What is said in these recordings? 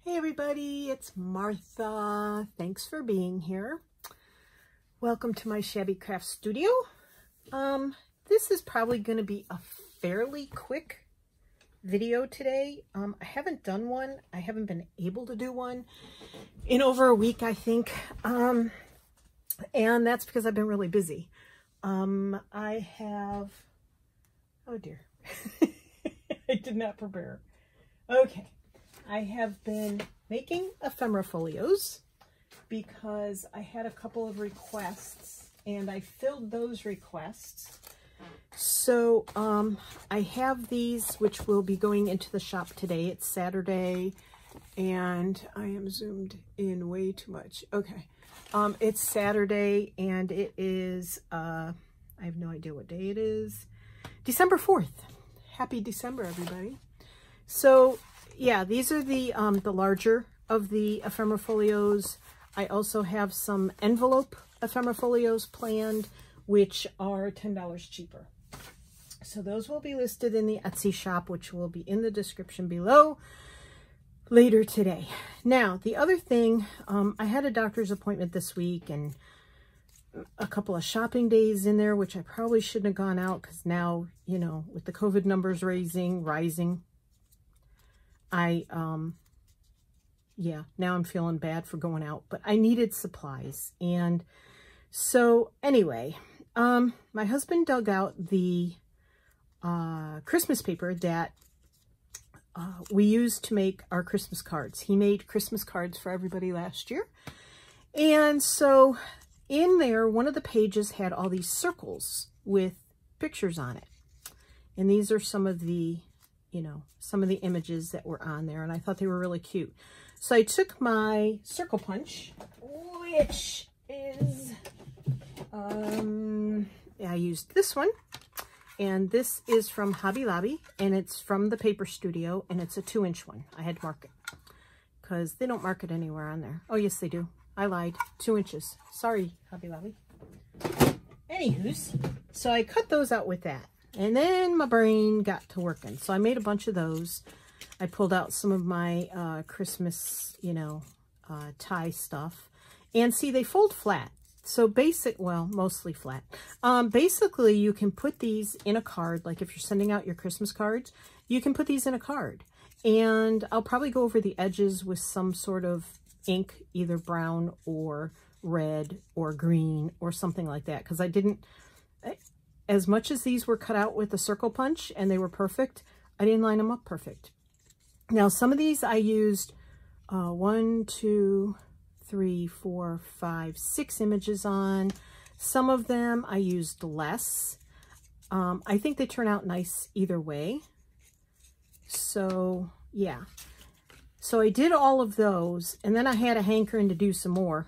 Hey everybody, it's Martha. Thanks for being here. Welcome to my Shabby Craft Studio. This is probably going to be a fairly quick video today. I haven't done one. I haven't been able to do one in over a week, I think. And that's because I've been really busy. I have, oh dear, I did not prepare. Okay. I have been making ephemera folios because I had a couple of requests and I filled those requests. So I have these which will be going into the shop today. It's Saturday and I am zoomed in way too much. Okay. It's Saturday and it is, I have no idea what day it is. December 4th. Happy December, everybody. So yeah, these are the larger of the ephemera folios. I also have some envelope ephemera folios planned, which are $10 cheaper. So those will be listed in the Etsy shop, which will be in the description below later today. Now, the other thing, I had a doctor's appointment this week and a couple of shopping days in there, which I probably shouldn't have gone out because now, you know, with the COVID numbers rising, yeah, now I'm feeling bad for going out, but I needed supplies. And so anyway, my husband dug out the Christmas paper that we used to make our Christmas cards. He made Christmas cards for everybody last year. And so in there, one of the pages had all these circles with pictures on it. And these are some of the, you know, some of the images that were on there, and I thought they were really cute. So I took my circle punch, which is, I used this one, and this is from Hobby Lobby, and it's from the Paper Studio, and it's a 2-inch one. I had to mark it, because they don't mark it anywhere on there. Oh, yes, they do. I lied. 2 inches. Sorry, Hobby Lobby. Anywho's, so I cut those out with that. And then my brain got to working. So I made a bunch of those. I pulled out some of my Christmas, you know, tie stuff. And see, they fold flat. So well, mostly flat. Basically, you can put these in a card. Like if you're sending out your Christmas cards, you can put these in a card. And I'll probably go over the edges with some sort of ink, either brown or red or green or something like that. Because I didn't... As much as these were cut out with a circle punch and they were perfect, I didn't line them up perfect. Now, some of these I used 1, 2, 3, 4, 5, 6 images on. Some of them I used less. I think they turn out nice either way. So, yeah. So I did all of those, and then I had a hankering to do some more.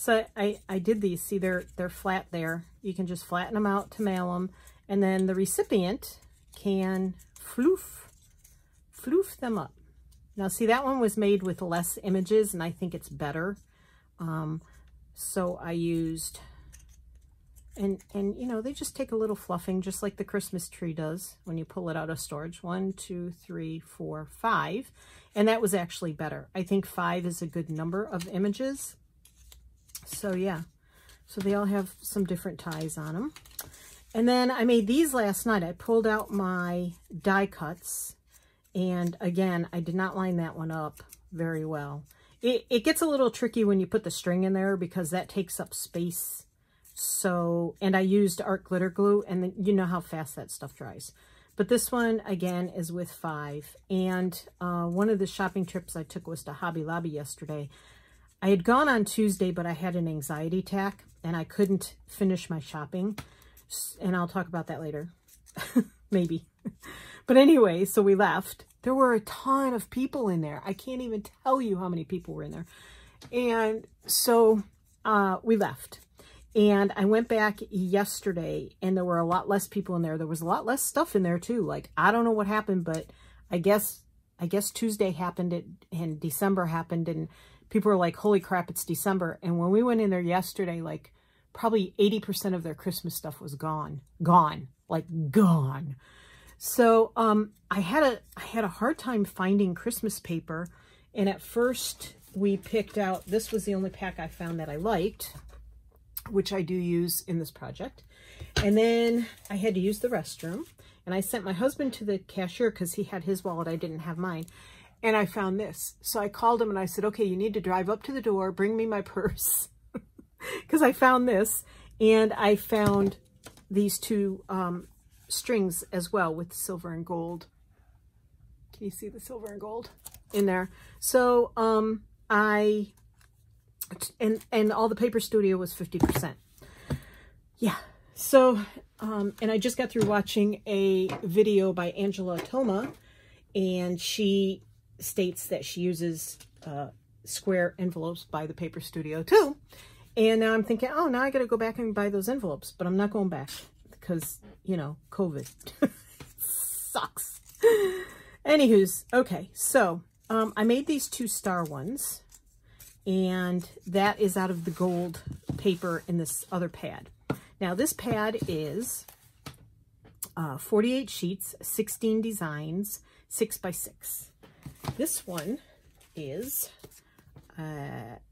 So I did these. See, they're flat there. You can just flatten them out to mail them. And then the recipient can floof them up. Now, see, that one was made with less images, and I think it's better. So I used, and you know, they just take a little fluffing, just like the Christmas tree does when you pull it out of storage. 1, 2, 3, 4, 5. And that was actually better. I think 5 is a good number of images. So yeah, so they all have some different ties on them. And then I made these last night. I pulled out my die cuts, and again, I did not line that one up very well. It gets a little tricky when you put the string in there because that takes up space. So, and I used art glitter glue, and then you know how fast that stuff dries. But this one, again, is with 5. And one of the shopping trips I took was to Hobby Lobby yesterday. I had gone on Tuesday, but I had an anxiety attack and I couldn't finish my shopping. And I'll talk about that later. Maybe. But anyway, so we left. There were a ton of people in there. I can't even tell you how many people were in there. And so we left. And I went back yesterday and there were a lot less people in there. There was a lot less stuff in there too. Like, I don't know what happened, but I guess Tuesday happened and December happened, and people were like, holy crap, it's December. And when we went in there yesterday, like probably 80% of their Christmas stuff was gone. Like gone. So I had a hard time finding Christmas paper, and at first we picked out, this was the only pack I found that I liked, which I do use in this project. And then I had to use the restroom, and I sent my husband to the cashier because he had his wallet, I didn't have mine. And I found this. So I called him and I said, okay, you need to drive up to the door, bring me my purse. Because I found this, and I found these two strings as well with silver and gold. Can you see the silver and gold in there? So and all the paper studio was 50%. Yeah. So and I just got through watching a video by Angela Toma, and she states that she uses square envelopes by the paper studio too. And now I'm thinking, oh, now I got to go back and buy those envelopes, but I'm not going back because, you know, COVID sucks. Anywho's, okay, so I made these two star ones, and that is out of the gold paper in this other pad. Now this pad is 48 sheets, 16 designs, 6 by 6. This one is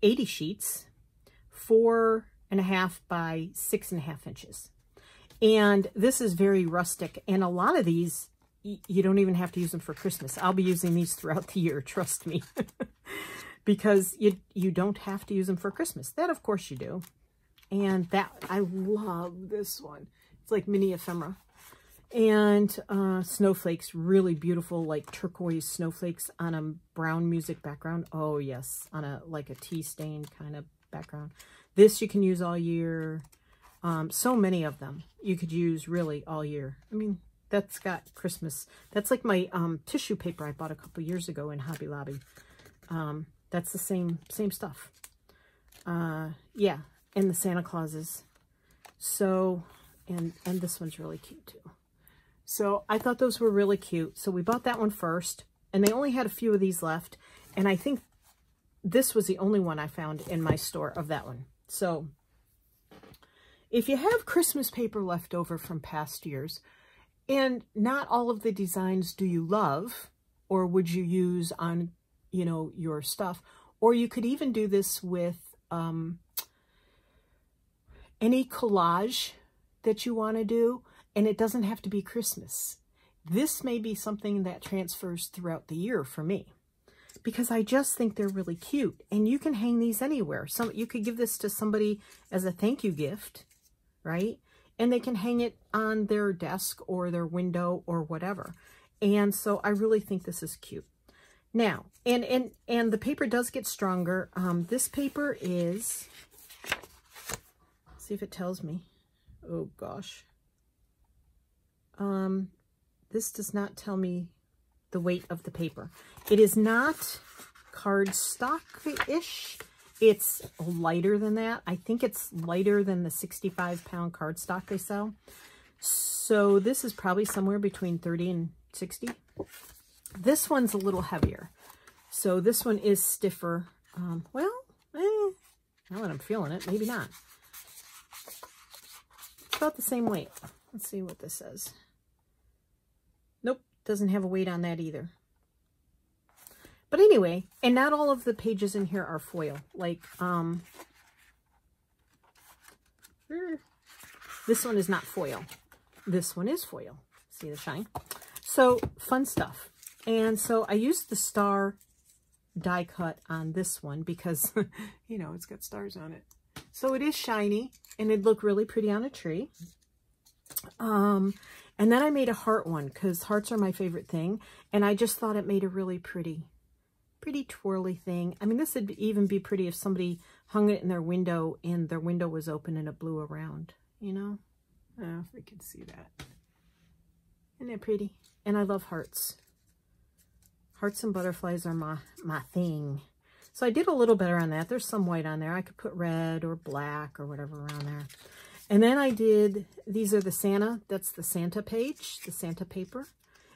80 sheets, 4.5 by 6.5 inches. And this is very rustic. And a lot of these, you don't even have to use them for Christmas. I'll be using these throughout the year, trust me. Because you don't have to use them for Christmas. That, of course, you do. And that, I love this one. It's like mini ephemera. And snowflakes, really beautiful, like turquoise snowflakes on a brown music background. Oh, yes, on a like a tea-stained kind of background. This you can use all year. So many of them you could use really all year. I mean, that's got Christmas. That's like my tissue paper I bought a couple years ago in Hobby Lobby. That's the same stuff. Yeah, and the Santa Clauses. So, and this one's really cute too. So I thought those were really cute. So we bought that one first, and they only had a few of these left. And I think this was the only one I found in my store of that one. So if you have Christmas paper left over from past years, and not all of the designs do you love, or would you use on, you know, your stuff, or you could even do this with any collage that you want to do, and it doesn't have to be Christmas. This may be something that transfers throughout the year for me, because I just think they're really cute, and you can hang these anywhere. You could give this to somebody as a thank you gift, right? And they can hang it on their desk or their window or whatever. And so I really think this is cute. Now, and the paper does get stronger. This paper is, let's see if it tells me. Oh gosh. This does not tell me the weight of the paper. It is not cardstock-ish. It's lighter than that. I think it's lighter than the 65-pound cardstock they sell. So this is probably somewhere between 30 and 60. This one's a little heavier. So this one is stiffer. Well, now that I'm feeling it, maybe not. It's about the same weight. Let's see what this says. Nope, doesn't have a weight on that either. But anyway, and not all of the pages in here are foil. Like, this one is not foil. This one is foil. See the shine? So, fun stuff. And so I used the star die cut on this one because, you know, it's got stars on it. So it is shiny, and it'd look really pretty on a tree. And then I made a heart one because hearts are my favorite thing. And I just thought it made a really pretty twirly thing. I mean, this would even be pretty if somebody hung it in their window and their window was open and it blew around, you know? I don't know if they can see that. Isn't it pretty? And I love hearts. Hearts and butterflies are my thing. So I did a little better on that. There's some white on there. I could put red or black or whatever around there. And then I did, these are the Santa, that's the Santa page, the Santa paper.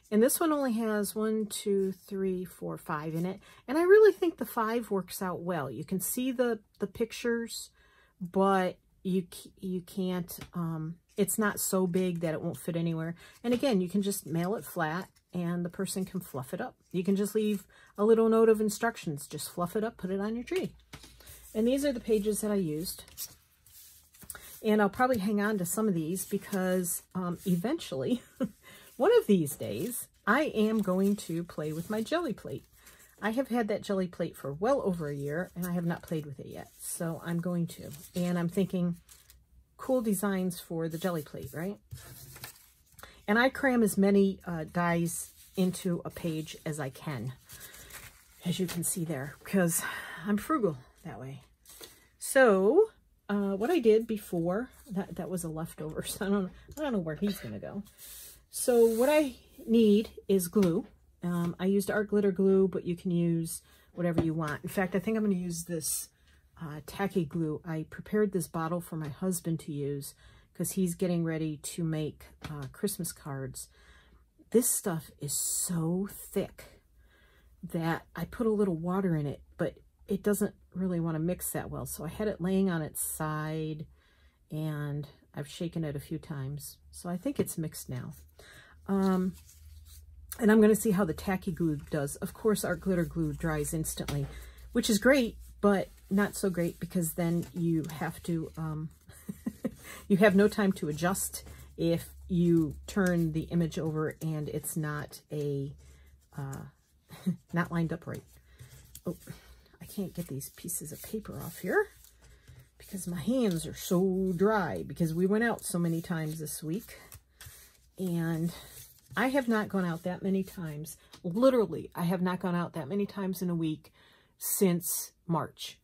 And this one only has 1, 2, 3, 4, 5 in it. And I really think the 5 works out well. You can see the pictures, but you can't it's not so big that it won't fit anywhere. And again, you can just mail it flat and the person can fluff it up. You can just leave a little note of instructions. Just fluff it up, put it on your tree. And these are the pages that I used. And I'll probably hang on to some of these because eventually, one of these days, I am going to play with my jelly plate. I have had that jelly plate for well over a year, and I have not played with it yet. So I'm going to. And I'm thinking cool designs for the jelly plate, right? And I cram as many dies into a page as I can, as you can see there, because I'm frugal that way. So what I did before, that was a leftover, so I don't know where he's going to go. So what I need is glue. I used art glitter glue, but you can use whatever you want. In fact, I think I'm going to use this tacky glue. I prepared this bottle for my husband to use because he's getting ready to make Christmas cards. This stuff is so thick that I put a little water in it, but it doesn't really want to mix that well. So I had it laying on its side and I've shaken it a few times. So I think it's mixed now. And I'm going to see how the tacky glue does. Of course, our glitter glue dries instantly, which is great, but not so great because then you have to, you have no time to adjust if you turn the image over and it's not not lined up right. Oh, I can't get these pieces of paper off here because my hands are so dry because we went out so many times this week. And I have not gone out that many times. Literally, I have not gone out that many times in a week since March.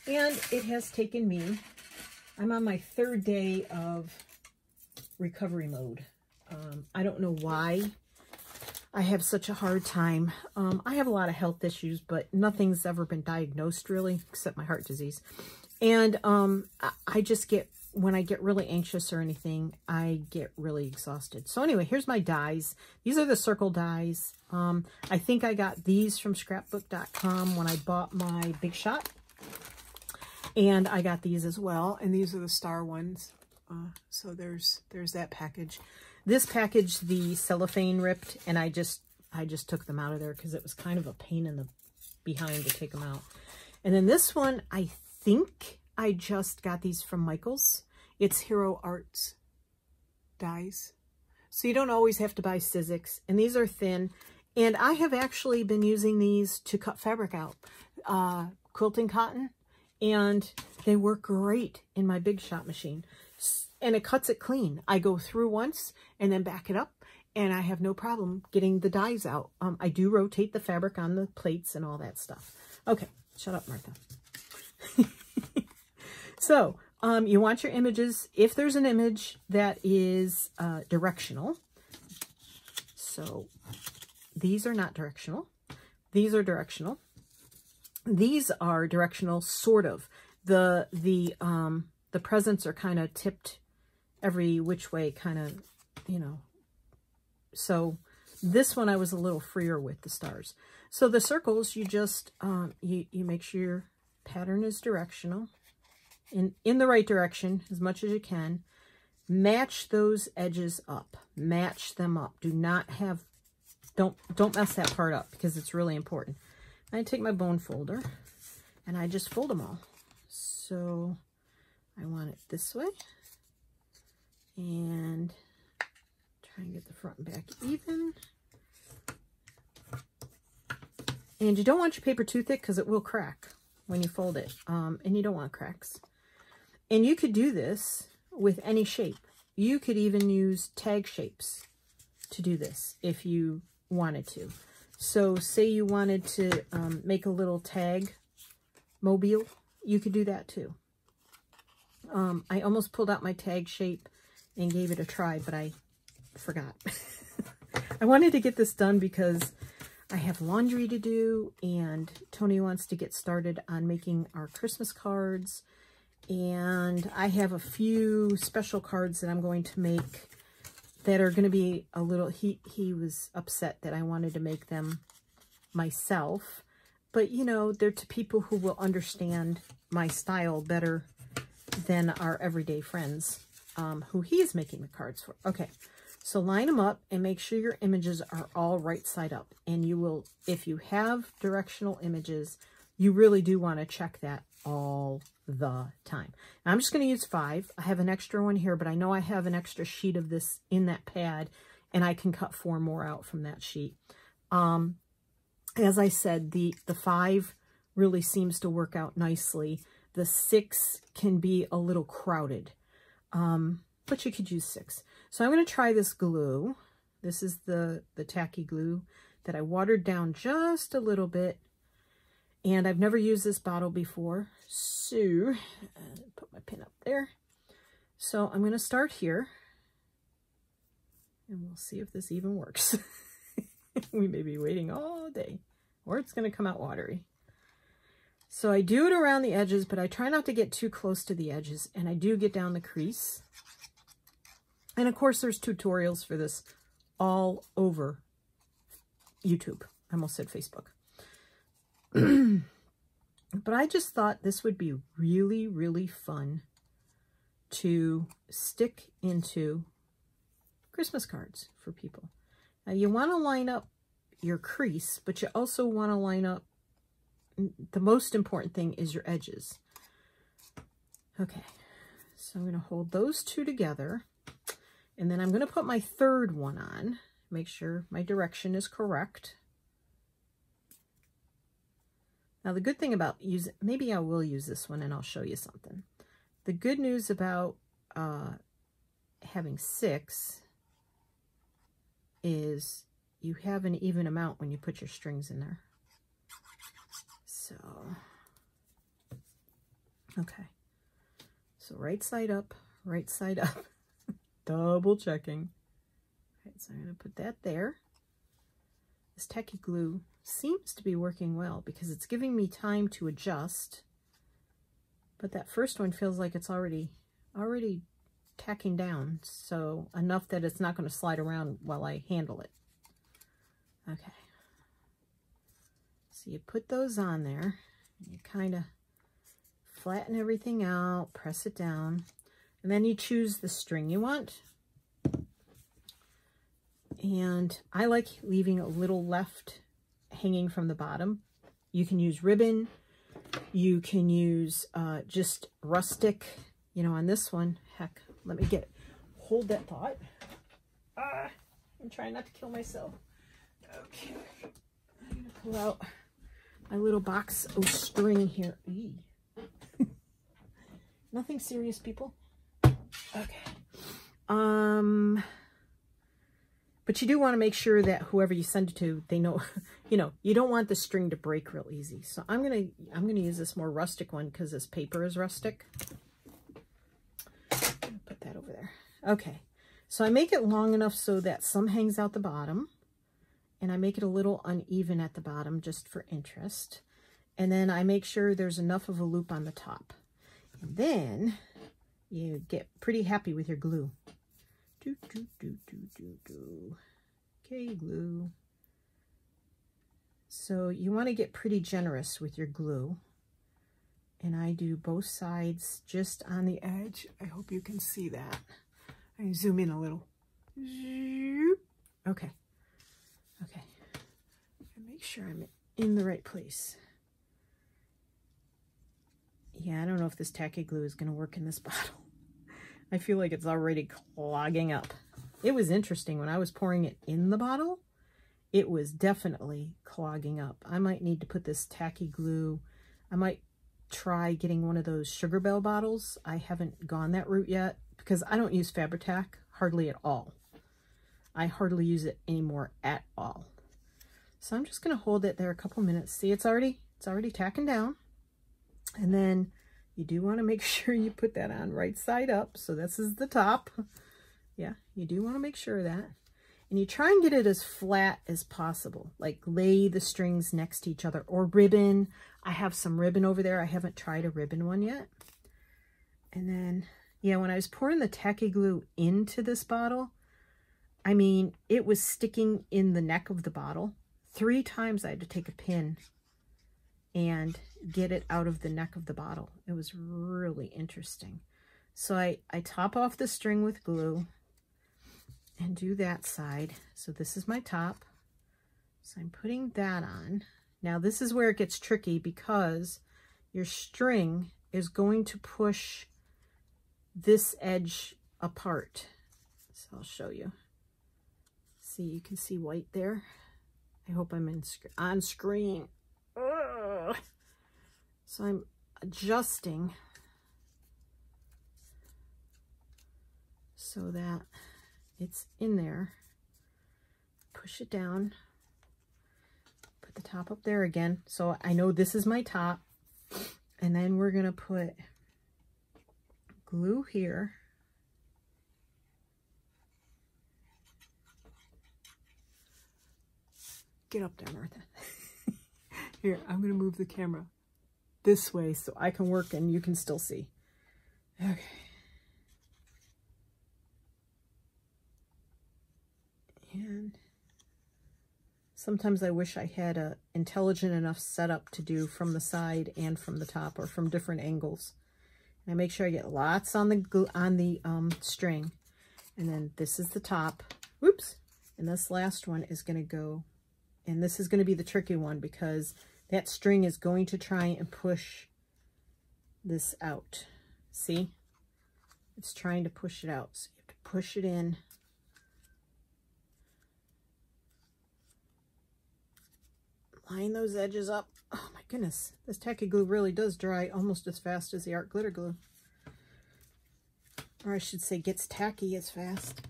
And it has taken me, I'm on my 3rd day of recovery mode. I don't know why I have such a hard time. I have a lot of health issues, but nothing's ever been diagnosed really, except my heart disease. And I just get, when I get really anxious or anything, I get really exhausted. So anyway, here's my dies. These are the circle dies. I think I got these from scrapbook.com when I bought my Big Shot. And I got these as well. And these are the star ones. So there's that package. This package, the cellophane ripped, and I just took them out of there because it was kind of a pain in the behind to take them out. And then this one, I think I just got these from Michael's. It's Hero Arts dies. So you don't always have to buy Sizzix. And these are thin. And I have actually been using these to cut fabric out. Quilting cotton. And they work great in my Big Shot machine. And it cuts it clean. I go through once and then back it up. And I have no problem getting the dies out. I do rotate the fabric on the plates and all that stuff. Okay, shut up, Martha. So, you want your images, if there's an image that is directional. So, these are not directional. These are directional. These are directional, sort of. The presents are kind of tipped every which way, kind of, you know. So, this one I was a little freer with the stars. So, the circles, you just, you make sure your pattern is directional. In the right direction as much as you can. Match those edges up. Match them up. Do not have, don't mess that part up because it's really important. I take my bone folder and I just fold them all. So I want it this way. And try and get the front and back even. And you don't want your paper too thick because it will crack when you fold it. And you don't want cracks. And you could do this with any shape. You could even use tag shapes to do this if you wanted to. So say you wanted to make a little tag mobile, you could do that too. I almost pulled out my tag shape and gave it a try, but I forgot. I wanted to get this done because I have laundry to do and Tony wants to get started on making our Christmas cards. And I have a few special cards that I'm going to make that are going to be a little, he was upset that I wanted to make them myself. But, you know, they're to people who will understand my style better than our everyday friends. who he is making the cards for. Okay, so line them up and make sure your images are all right side up. And you will, if you have directional images, you really do want to check that all the time. Now, I'm just going to use 5. I have an extra one here, but I know I have an extra sheet of this in that pad, and I can cut 4 more out from that sheet. As I said, the 5 really seems to work out nicely. The 6 can be a little crowded, but you could use 6. So I'm going to try this glue. This is the tacky glue that I watered down just a little bit. And I've never used this bottle before, so put my pin up there. So I'm going to start here, and we'll see if this even works. We may be waiting all day, or it's going to come out watery. So I do it around the edges, but I try not to get too close to the edges, and I do get down the crease. And of course, there's tutorials for this all over YouTube. I almost said Facebook. But I just thought this would be really, really fun to stick into Christmas cards for people. Now, you want to line up your crease, but you also want to line up, the most important thing is your edges. Okay, so I'm going to hold those 2 together, and then I'm going to put my 3rd one on, make sure my direction is correct. Now, the good thing about maybe I will use this one and I'll show you something. The good news about having 6 is you have an even amount when you put your strings in there. So, okay. So right side up, double checking. Okay, so I'm going to put that there. This tacky glue seems to be working well because it's giving me time to adjust, but that first one feels like it's already tacking down, so enough that it's not going to slide around while I handle it. Okay, so you put those on there, and you kind of flatten everything out, press it down, and then you choose the string you want. And I like leaving a little left hanging from the bottom. You can use ribbon. You can use just rustic. You know, on this one, heck, let me hold that thought. I'm trying not to kill myself. Okay, I'm going to pull out my little box of string here. Nothing serious, people. Okay. But you do want to make sure that whoever you send it to, they know, you know, you don't want the string to break real easy. So I'm gonna use this more rustic one because this paper is rustic. Put that over there. Okay, so I make it long enough so that some hangs out the bottom, and I make it a little uneven at the bottom just for interest. And then I make sure there's enough of a loop on the top. And then you get pretty happy with your glue. Okay, glue. So you want to get pretty generous with your glue. And I do both sides just on the edge. I hope you can see that. I zoom in a little. Okay. Okay. Make sure I'm in the right place. Yeah, I don't know if this tacky glue is going to work in this bottle. I feel like it's already clogging up. It was interesting when I was pouring it in the bottle, it was definitely clogging up. I might need to put this tacky glue. I might try getting one of those Sugar Bell bottles. I haven't gone that route yet because I don't use Fabri-Tac hardly at all. I hardly use it anymore at all. So I'm just going to hold it there a couple minutes. See, it's already tacking down. And then you do want to make sure you put that on right side up. So this is the top. Yeah, you do want to make sure of that. And you try and get it as flat as possible. Like lay the strings next to each other, or ribbon. I have some ribbon over there. I haven't tried a ribbon one yet. And then, yeah, when I was pouring the tacky glue into this bottle, I mean, it was sticking in the neck of the bottle. 3 times I had to take a pin and get it out of the neck of the bottle. It was really interesting. So I top off the string with glue and do that side. So this is my top. So I'm putting that on. Now this is where it gets tricky because your string is going to push this edge apart. So I'll show you. See, you can see white there. I hope I'm on screen. Ugh. So I'm adjusting so that it's in there. Push it down. Put the top up there again. So I know this is my top. And then we're going to put glue here. Get up there, Martha. Here, I'm going to move the camera this way so I can work and you can still see. Okay. And sometimes I wish I had a intelligent enough setup to do from the side and from the top or from different angles. And I make sure I get lots on the string. And then this is the top. Whoops. And this last one is going to go, and this is going to be the tricky one because that string is going to try and push this out. See? It's trying to push it out. So you have to push it in. Line those edges up. Oh my goodness. This tacky glue really does dry almost as fast as the art glitter glue. Or I should say gets tacky as fast.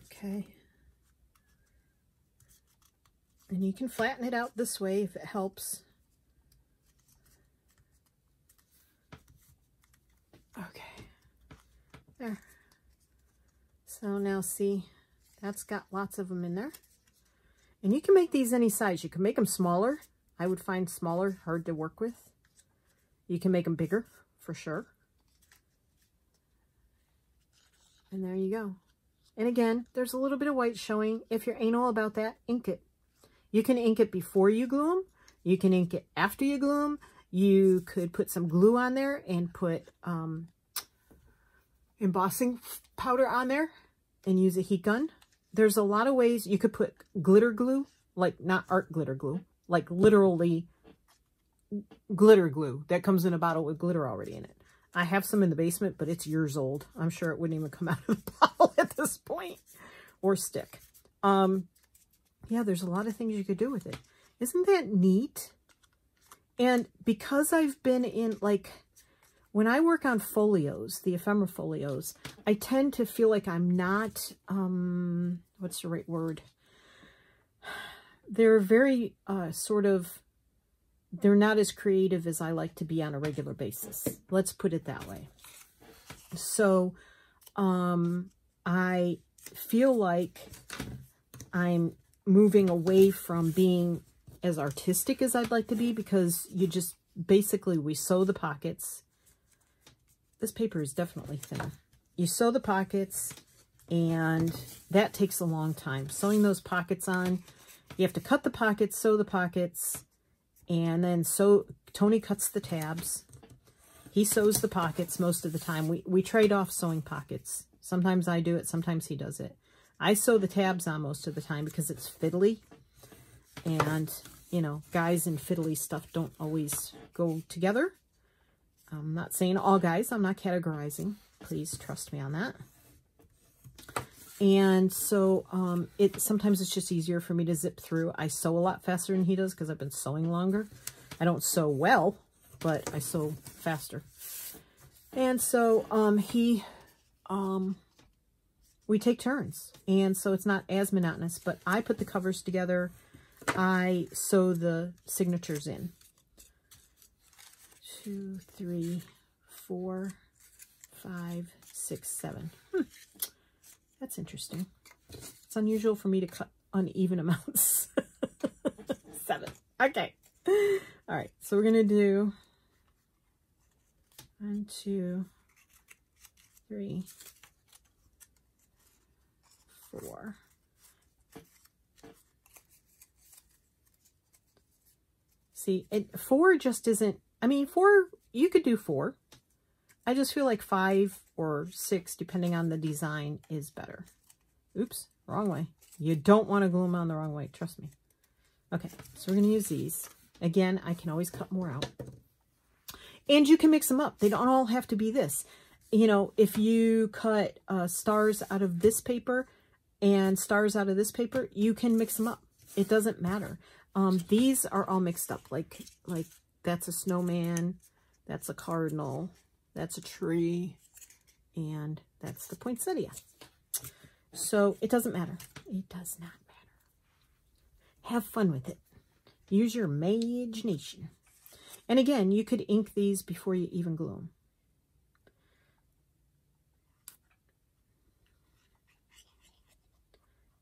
Okay. And you can flatten it out this way if it helps. Okay. There. So now see, that's got lots of them in there. And you can make these any size. You can make them smaller. I would find smaller hard to work with. You can make them bigger, for sure. And there you go. And again, there's a little bit of white showing. If you're anal about that, ink it. You can ink it before you glue them. You can ink it after you glue them. You could put some glue on there and put embossing powder on there and use a heat gun. There's a lot of ways. You could put glitter glue, like not art glitter glue, like literally glitter glue that comes in a bottle with glitter already in it. I have some in the basement, but it's years old. I'm sure it wouldn't even come out of the bottle at this point, or stick. Yeah, there's a lot of things you could do with it. Isn't that neat? And because I've been in, like, when I work on folios, the ephemera folios, I tend to feel like I'm not, what's the right word? They're very they're not as creative as I like to be on a regular basis. Let's put it that way. So I feel like I'm moving away from being as artistic as I'd like to be, because you just basically, we sew the pockets. This paper is definitely thinner. You sew the pockets, and that takes a long time. Sewing those pockets on, you have to cut the pockets, sew the pockets, and then Tony cuts the tabs. He sews the pockets most of the time. We trade off sewing pockets. Sometimes I do it, sometimes he does it. I sew the tabs on most of the time because it's fiddly. And, you know, guys and fiddly stuff don't always go together. I'm not saying all guys. I'm not categorizing. Please trust me on that. And so sometimes it's just easier for me to zip through. I sew a lot faster than he does because I've been sewing longer. I don't sew well, but I sew faster. And so we take turns. And so it's not as monotonous, but I put the covers together. I sew the signatures in. 2, 3, 4, 5, 6, 7. That's interesting. It's unusual for me to cut uneven amounts. 7. Okay. All right. So we're going to do 1, 2, 3, 4. See, 4 just isn't, I mean, 4, you could do 4. I just feel like 5 or 6, depending on the design, is better. Oops, wrong way. You don't want to glue them on the wrong way, trust me. Okay, so we're going to use these. Again, I can always cut more out. And you can mix them up. They don't all have to be this. You know, if you cut stars out of this paper and stars out of this paper, you can mix them up. It doesn't matter. These are all mixed up. Like that's a snowman, that's a cardinal, that's a tree, and that's the poinsettia. So it doesn't matter. It does not matter. Have fun with it. Use your imagination. And again, you could ink these before you even glue them.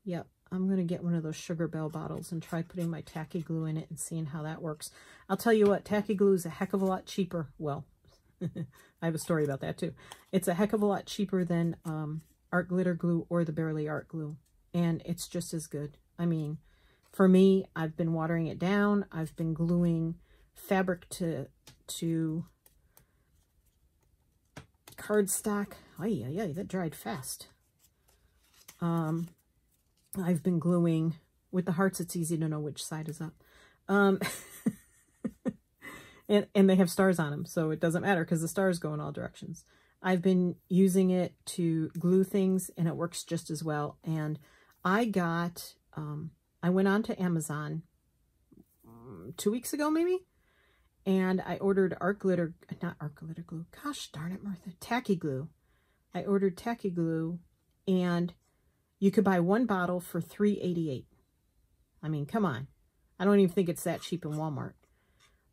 Yep, I'm going to get one of those Sugar Bell bottles and try putting my tacky glue in it and seeing how that works. I'll tell you what, tacky glue is a heck of a lot cheaper. Well, I have a story about that too. It's a heck of a lot cheaper than art glitter glue or the Barely Art glue. And it's just as good. I mean, for me, I've been watering it down. I've been gluing fabric to cardstock. Ay, that dried fast. I've been gluing with the hearts. It's easy to know which side is up. And they have stars on them, so it doesn't matter because the stars go in all directions. I've been using it to glue things, and it works just as well. And I got, I went on to Amazon 2 weeks ago, maybe, and I ordered art glitter, not art glitter glue. Gosh darn it, Martha, tacky glue. I ordered tacky glue, and you could buy 1 bottle for $3.88. I mean, come on. I don't even think it's that cheap in Walmart.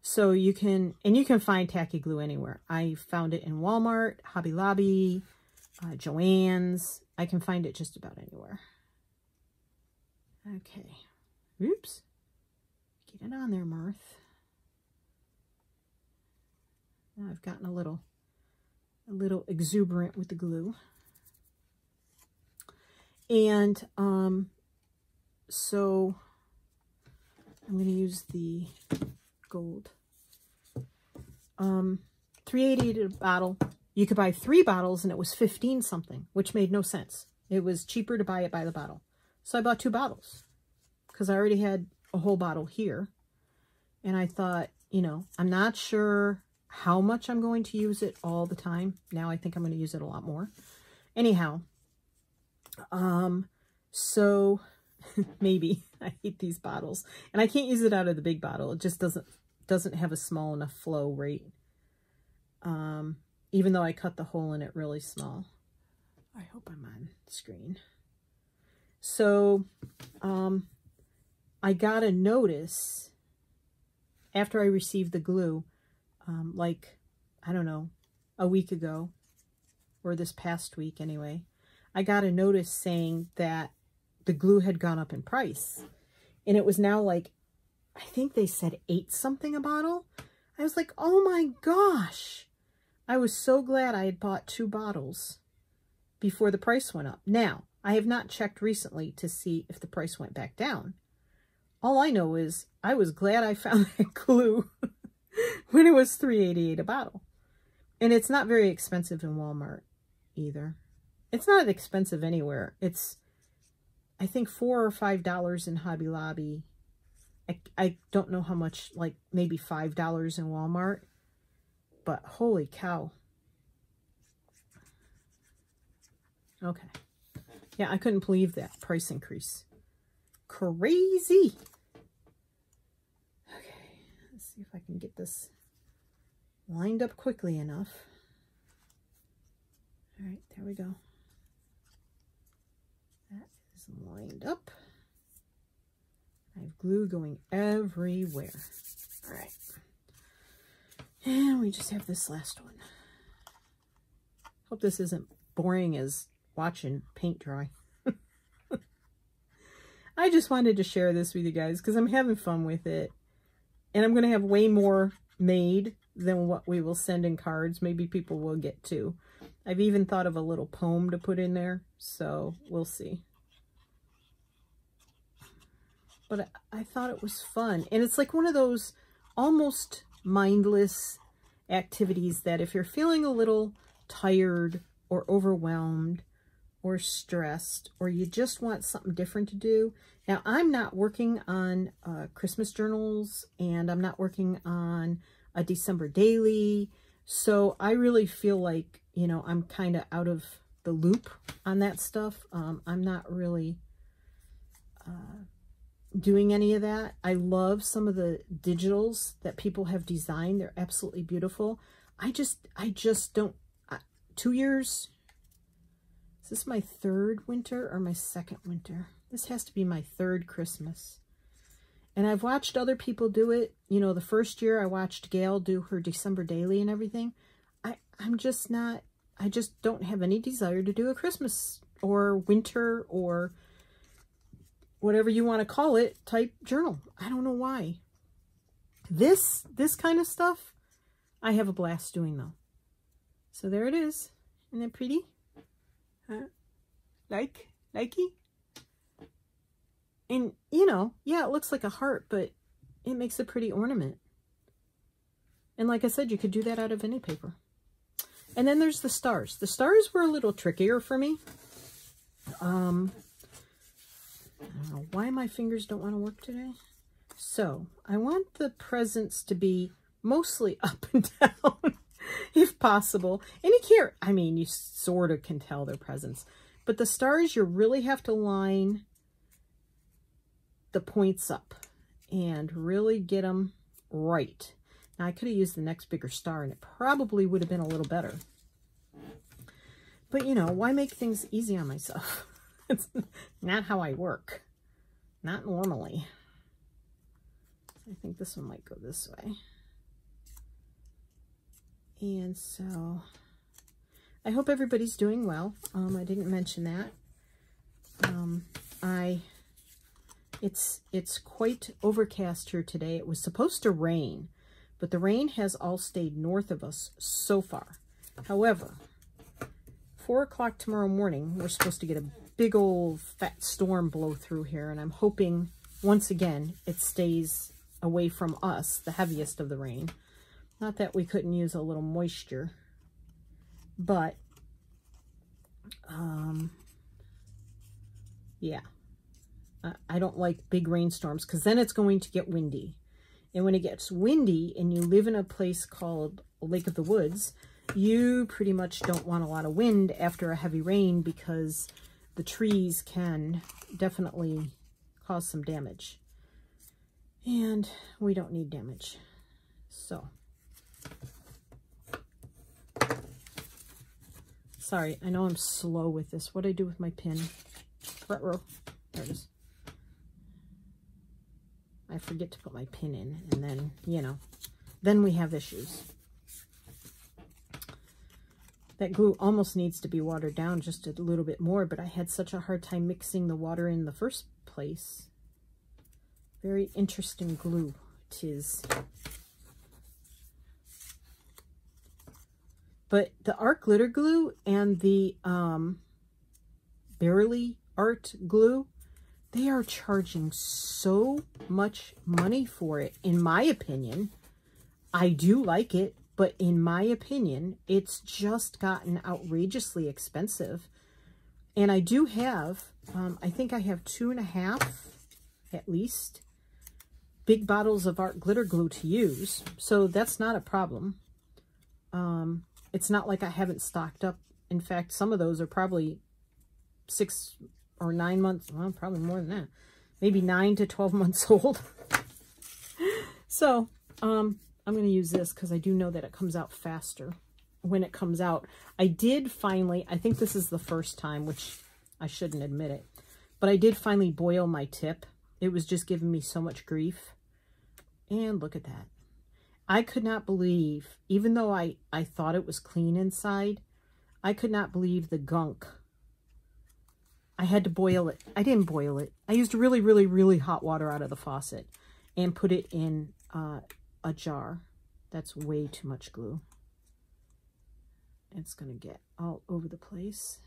So you can, and you can find tacky glue anywhere. I found it in Walmart, Hobby Lobby, Joann's. I can find it just about anywhere. Okay. Oops. Get it on there, Marth. Now I've gotten a little exuberant with the glue. And so I'm going to use the gold. $3.88 a bottle. You could buy 3 bottles and it was 15 something, which made no sense. It was cheaper to buy it by the bottle. So I bought 2 bottles because I already had a whole bottle here. And I thought, you know, I'm not sure how much I'm going to use it all the time. Now I think I'm going to use it a lot more. Anyhow, so maybe I hate these bottles, and I can't use it out of the big bottle. It just doesn't have a small enough flow rate. Even though I cut the hole in it really small. I hope I'm on screen. So, I got a notice after I received the glue, like, I don't know, a week ago, or this past week anyway. I got a notice saying that the glue had gone up in price. And it was now like, I think they said 8 something a bottle. I was like, oh my gosh. I was so glad I had bought 2 bottles before the price went up. Now, I have not checked recently to see if the price went back down. All I know is I was glad I found that glue when it was $3.88 a bottle. And it's not very expensive in Walmart either. It's not expensive anywhere. It's, I think, $4 or $5 in Hobby Lobby. I don't know how much, like maybe $5 in Walmart. But holy cow. Okay. Yeah, I couldn't believe that price increase. Crazy. Okay, let's see if I can get this lined up quickly enough. All right, there we go. That is lined up. I have glue going everywhere. All right. And we just have this last one. Hope this isn't boring as watching paint dry. I just wanted to share this with you guys because I'm having fun with it. And I'm going to have way more made than what we will send in cards. Maybe people will get to. I've even thought of a little poem to put in there. So we'll see. But I thought it was fun. And it's like one of those almost mindless activities that if you're feeling a little tired or overwhelmed or stressed, or you just want something different to do. Now, I'm not working on Christmas journals, and I'm not working on a December daily. So I really feel like, you know, I'm kind of out of the loop on that stuff. I'm not really doing any of that. I love some of the digitals that people have designed. They're absolutely beautiful. I just don't, 2 years, is this my third winter or my second winter? This has to be my third Christmas. And I've watched other people do it. You know, the first year I watched Gail do her December daily and everything. I'm just not, I just don't have any desire to do a Christmas or winter or whatever you want to call it type journal. I don't know why. This kind of stuff, I have a blast doing though. So there it is. Isn't that pretty? Huh? Likey? And, you know, yeah, it looks like a heart, but it makes a pretty ornament. And like I said, you could do that out of any paper. And then there's the stars. The stars were a little trickier for me. I don't know why my fingers don't want to work today. So I want the presents to be mostly up and down, if possible. And you can't, I mean, you sort of can tell they're presents. But the stars, you really have to line the points up and really get them right. Now, I could have used the next bigger star, and it probably would have been a little better. But, you know, why make things easy on myself? It's not how I work. Not normally. I think this one might go this way. And so, I hope everybody's doing well. I didn't mention that. It's quite overcast here today. It was supposed to rain, but the rain has all stayed north of us so far. However, 4 o'clock tomorrow morning, we're supposed to get a big old fat storm blow through here, and I'm hoping, once again, it stays away from us, the heaviest of the rain. Not that we couldn't use a little moisture, but, yeah. I don't like big rainstorms because then it's going to get windy. And when it gets windy and you live in a place called Lake of the Woods, you pretty much don't want a lot of wind after a heavy rain because the trees can definitely cause some damage. And we don't need damage. So, sorry, I know I'm slow with this. What do I do with my pin? Ruh-roh. There it is. I forget to put my pin in, and then, you know, then we have issues. That glue almost needs to be watered down just a little bit more, but I had such a hard time mixing the water in the first place. Very interesting glue it is. But the art glitter glue and the Barely art glue, they are charging so much money for it, in my opinion. I do like it, but in my opinion, it's just gotten outrageously expensive. And I do have, I think I have 2.5, at least, big bottles of art glitter glue to use. So that's not a problem. It's not like I haven't stocked up. In fact, some of those are probably 6 or 9 months, well, probably more than that, maybe 9 to 12 months old. So, I'm going to use this because I do know that it comes out faster when it comes out. I did finally, I think this is the first time, which I shouldn't admit it, but I did finally boil my tip. It was just giving me so much grief. And look at that. I could not believe, even though I thought it was clean inside, I could not believe the gunk. I had to boil it. I didn't boil it. I used really, really, really hot water out of the faucet and put it in a jar. That's way too much glue. It's going to get all over the place.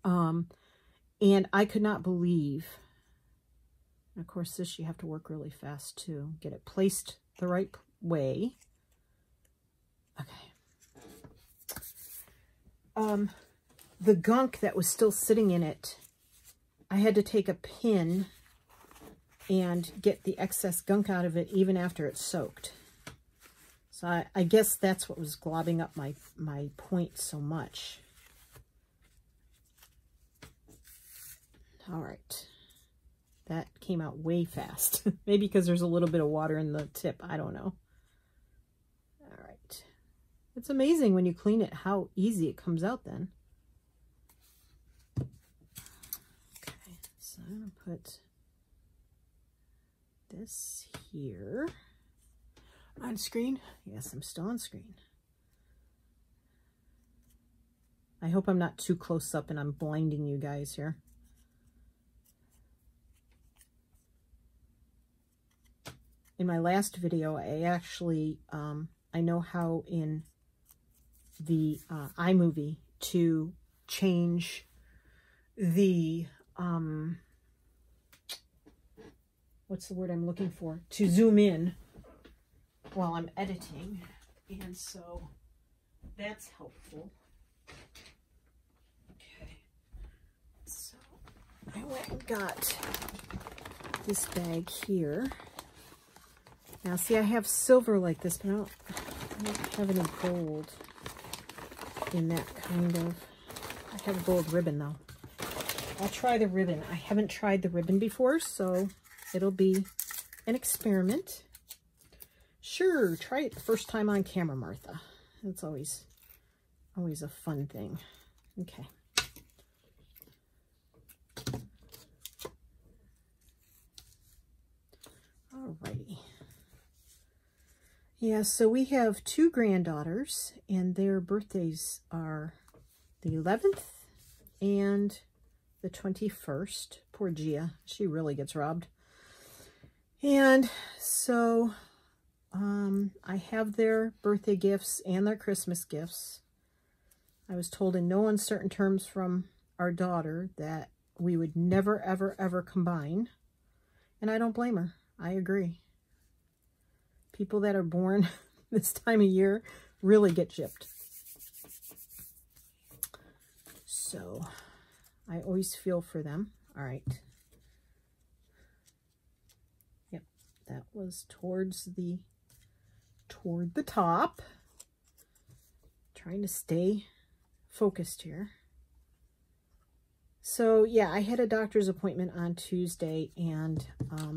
And I could not believe, and of course this you have to work really fast too, get it placed the right way. Okay. The gunk that was still sitting in it, I had to take a pin and get the excess gunk out of it even after it's soaked. So I guess that's what was globbing up my point so much. All right. That came out way fast. Maybe because there's a little bit of water in the tip. I don't know. All right. It's amazing when you clean it how easy it comes out then. Okay, so I'm going to put this here on screen. Yes, I'm still on screen. I hope I'm not too close up and I'm blinding you guys here. In my last video, I actually, I know how in the iMovie to change the, what's the word I'm looking for? To zoom in while I'm editing. And so that's helpful. Okay. So I went and got this bag here. Now, see, I have silver like this, but I don't have any gold in that kind of... I have a gold ribbon, though. I'll try the ribbon. I haven't tried the ribbon before, so it'll be an experiment. Sure, try it the first time on camera, Martha. It's always a fun thing. Okay. Alrighty. Yeah, so we have two granddaughters, and their birthdays are the 11th and the 21st. Poor Gia, she really gets robbed. And so I have their birthday gifts and their Christmas gifts. I was told in no uncertain terms from our daughter that we would never, ever, ever combine. And I don't blame her. I agree. People that are born this time of year really get gypped. So I always feel for them. All right. Yep, that was toward the top. Trying to stay focused here. So yeah, I had a doctor's appointment on Tuesday, and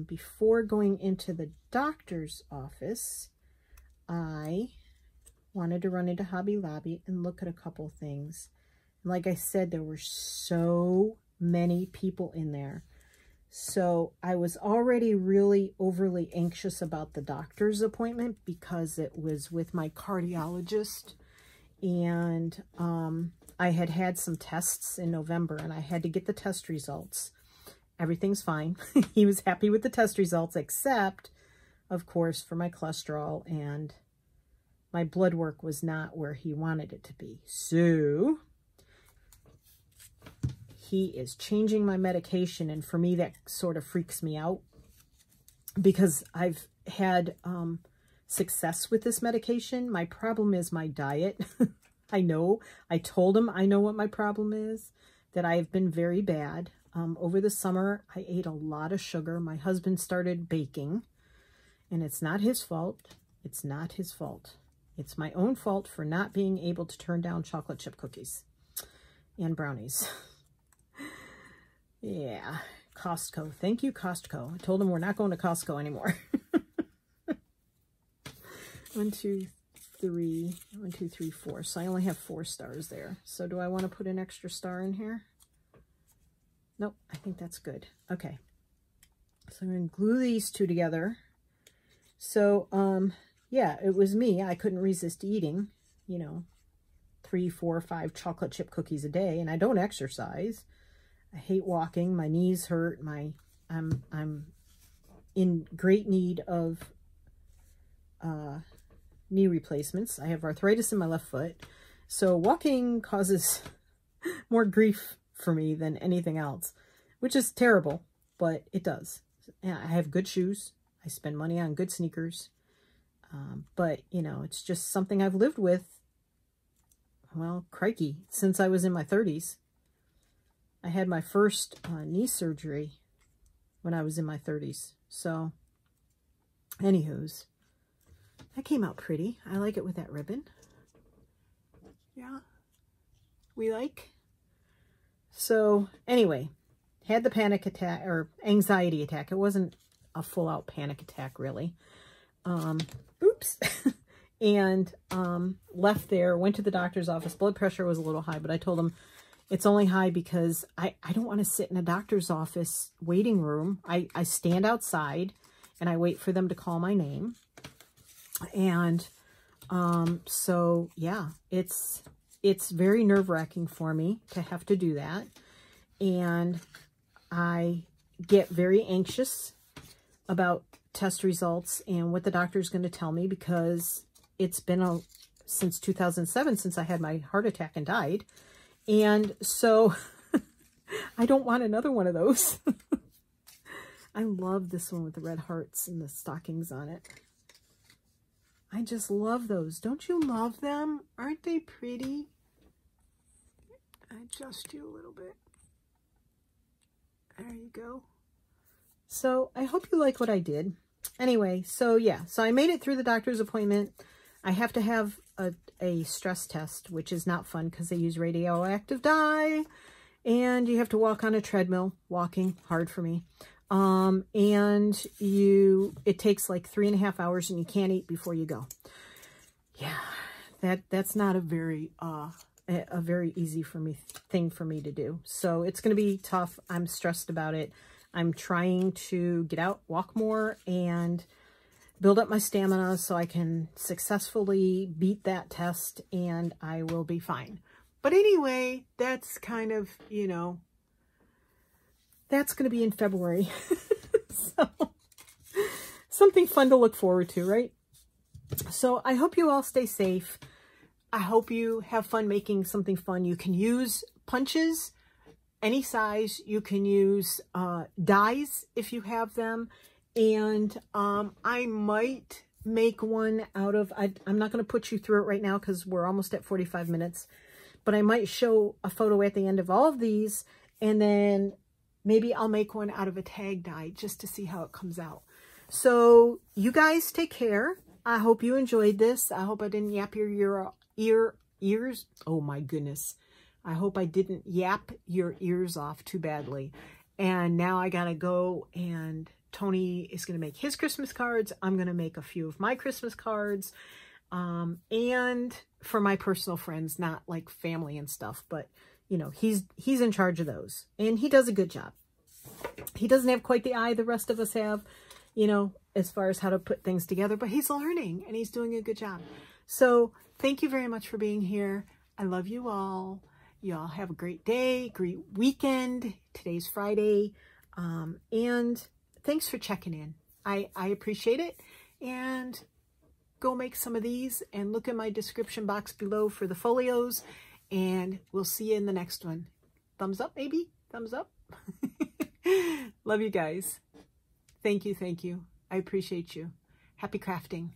before going into the doctor's office, I wanted to run into Hobby Lobby and look at a couple things. Like I said, there were so many people in there. So I was already really overly anxious about the doctor's appointment because it was with my cardiologist, and I had had some tests in November, and I had to get the test results. Everything's fine. He was happy with the test results, except, of course, for my cholesterol, and my blood work was not where he wanted it to be. So he is changing my medication, and for me, that sort of freaks me out because I've had success with this medication. My problem is my diet. I know. I told him I know what my problem is, that I have been very bad. Over the summer, I ate a lot of sugar. My husband started baking, and it's not his fault. It's not his fault. It's my own fault for not being able to turn down chocolate chip cookies and brownies. Yeah, Costco. Thank you, Costco. I told him we're not going to Costco anymore. 1, 2, 3. 1, 2, 3, 4. So I only have 4 stars there. So do I want to put an extra star in here? Nope, I think that's good. Okay. So I'm going to glue these two together. So, yeah, it was me. I couldn't resist eating, 3, 4, 5 chocolate chip cookies a day, and I don't exercise. I hate walking. My knees hurt. I'm in great need of knee replacements. I have arthritis in my left foot, so walking causes more grief for me than anything else, which is terrible, but it does. And I have good shoes. I spend money on good sneakers. But, you know, it's just something I've lived with, well, crikey, since I was in my 30s. I had my first knee surgery when I was in my 30s. So, anywho's, that came out pretty. I like it with that ribbon. Yeah, we like. So, anyway, had the panic attack, or anxiety attack. It wasn't a full-out panic attack, really. Oops. And left there, went to the doctor's office. Blood pressure was a little high, but I told him it's only high because I don't want to sit in a doctor's office waiting room. I stand outside and I wait for them to call my name. And so, yeah, it's very nerve-wracking for me to have to do that. And I get very anxious about test results and what the doctor is going to tell me, because it's been since 2007 since I had my heart attack and died. And so I don't want another one of those. I love this one with the red hearts and the stockings on it. I just love those. Don't you love them? Aren't they pretty? Adjust you a little bit. There you go. So I hope you like what I did. Anyway, so yeah, so I made it through the doctor's appointment. I have to have a stress test, which is not fun because they use radioactive dye, and you have to walk on a treadmill. Walking, hard for me. And it takes like 3.5 hours, and you can't eat before you go. Yeah, that's not a very easy thing for me to do. So it's going to be tough. I'm stressed about it. I'm trying to get out, walk more, and build up my stamina so I can successfully beat that test, and I will be fine. But anyway, that's kind of, you know, that's going to be in February. So, something fun to look forward to, right? So I hope you all stay safe. I hope you have fun making something fun. You can use punches, any size. You can use dies if you have them. And I might make one out of, I'm not going to put you through it right now because we're almost at 45 minutes. But I might show a photo at the end of all of these. And then maybe I'll make one out of a tag die just to see how it comes out. So you guys take care. I hope you enjoyed this. I hope I didn't yap your ears. Oh my goodness. I hope I didn't yap your ears off too badly. And now I gotta go, and Tony is gonna make his Christmas cards. I'm gonna make a few of my Christmas cards. And for my personal friends, not like family and stuff, but you know, he's in charge of those, and he does a good job. He doesn't have quite the eye the rest of us have, you know, as far as how to put things together, but he's learning and he's doing a good job. So thank you very much for being here. I love you all. Y'all have a great day, great weekend. Today's Friday. And thanks for checking in. I appreciate it. And go make some of these and look in my description box below for the folios. And we'll see you in the next one. Thumbs up, maybe? Thumbs up? Love you guys. Thank you, thank you. I appreciate you. Happy crafting.